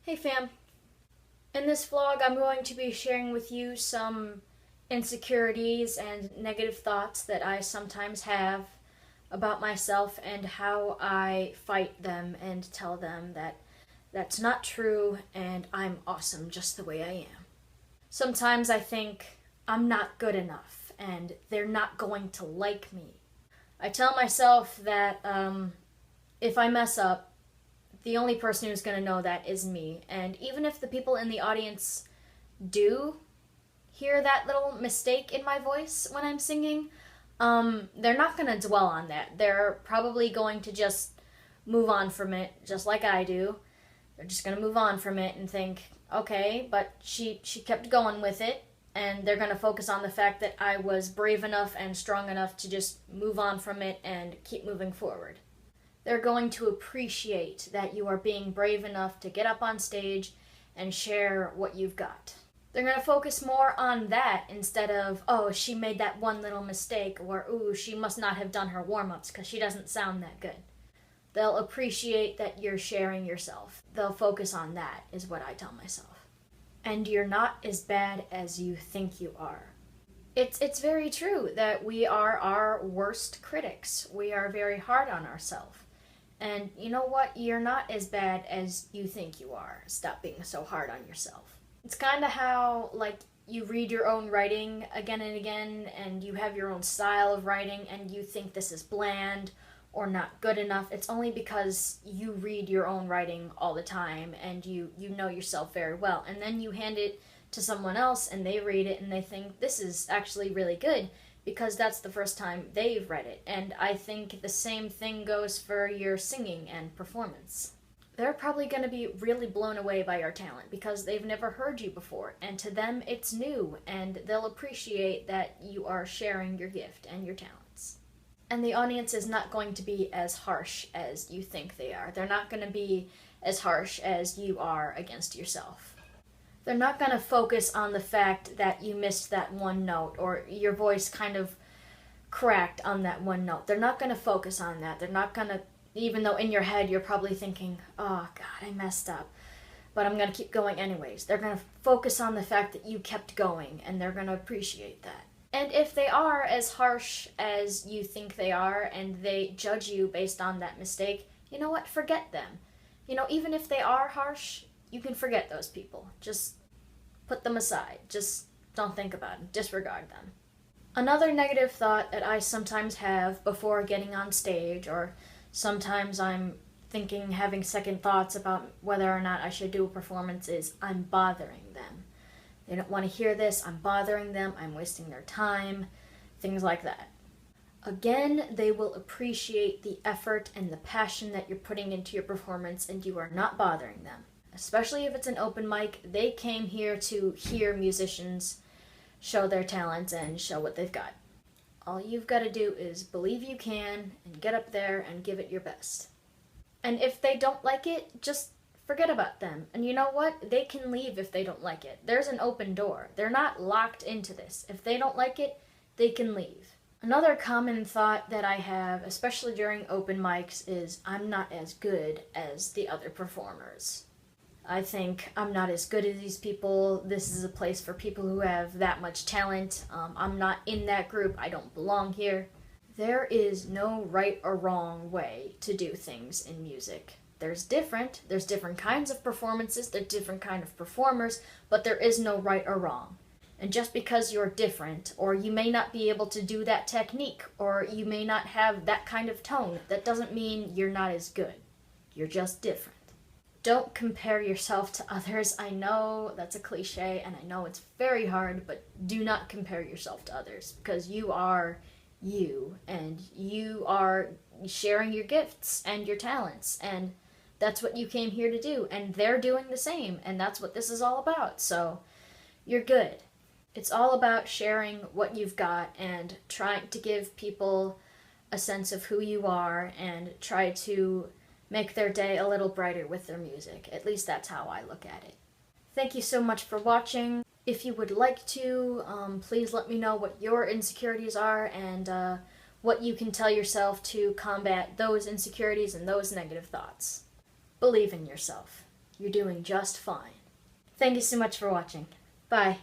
Hey fam, in this vlog I'm going to be sharing with you some insecurities and negative thoughts that I sometimes have about myself and how I fight them and tell them that that's not true and I'm awesome just the way I am. Sometimes I think I'm not good enough and they're not going to like me. I tell myself that if I mess up, the only person who's going to know that is me. And even if the people in the audience do hear that little mistake in my voice when I'm singing, they're not going to dwell on that. They're probably going to just move on from it, just like I do. They're just going to move on from it and think, okay, but she kept going with it. And they're going to focus on the fact that I was brave enough and strong enough to just move on from it and keep moving forward. They're going to appreciate that you are being brave enough to get up on stage and share what you've got. They're going to focus more on that instead of, oh, she made that one little mistake, or, ooh, she must not have done her warm-ups because she doesn't sound that good. They'll appreciate that you're sharing yourself. They'll focus on that, is what I tell myself. And you're not as bad as you think you are. It's very true that we are our worst critics. We are very hard on ourselves. And you know what? You're not as bad as you think you are. Stop being so hard on yourself. It's kind of how, like, you read your own writing again and again, and you have your own style of writing, and you think this is bland or not good enough. It's only because you read your own writing all the time, and you know yourself very well. And then you hand it to someone else, and they read it, and they think, this is actually really good, because that's the first time they've read it. And I think the same thing goes for your singing and performance. They're probably going to be really blown away by your talent because they've never heard you before, and to them it's new, and they'll appreciate that you are sharing your gift and your talents. And the audience is not going to be as harsh as you think they are. They're not going to be as harsh as you are against yourself. They're not going to focus on the fact that you missed that one note or your voice kind of cracked on that one note. They're not going to focus on that. They're not going to, even though in your head you're probably thinking, oh God, I messed up, but I'm going to keep going anyways. They're going to focus on the fact that you kept going, and they're going to appreciate that. And if they are as harsh as you think they are and they judge you based on that mistake, you know what? Forget them. Even if they are harsh, you can forget those people. Just put them aside. Just don't think about them. Disregard them. Another negative thought that I sometimes have before getting on stage, or sometimes I'm thinking, having second thoughts about whether or not I should do a performance, is I'm bothering them. They don't want to hear this. I'm bothering them. I'm wasting their time. Things like that. Again, they will appreciate the effort and the passion that you're putting into your performance, and you are not bothering them. Especially if it's an open mic, they came here to hear musicians show their talents and show what they've got. All you've got to do is believe you can and get up there and give it your best. And if they don't like it, just forget about them. And you know what? They can leave if they don't like it. There's an open door. They're not locked into this. If they don't like it, they can leave. Another common thought that I have, especially during open mics, is I'm not as good as the other performers. I think I'm not as good as these people. This is a place for people who have that much talent. I'm not in that group. I don't belong here. There is no right or wrong way to do things in music. There's different kinds of performances, there's different kind of performers, but there is no right or wrong. And just because you're different, or you may not be able to do that technique, or you may not have that kind of tone, that doesn't mean you're not as good. You're just different. Don't compare yourself to others. I know that's a cliche, and I know it's very hard, but do not compare yourself to others, because you are you, and you are sharing your gifts and your talents, and that's what you came here to do, and they're doing the same, and that's what this is all about, so you're good. It's all about sharing what you've got and trying to give people a sense of who you are and try to make their day a little brighter with their music. At least that's how I look at it. Thank you so much for watching. If you would like to, please let me know what your insecurities are and what you can tell yourself to combat those insecurities and those negative thoughts. Believe in yourself. you're doing just fine. Thank you so much for watching. Bye.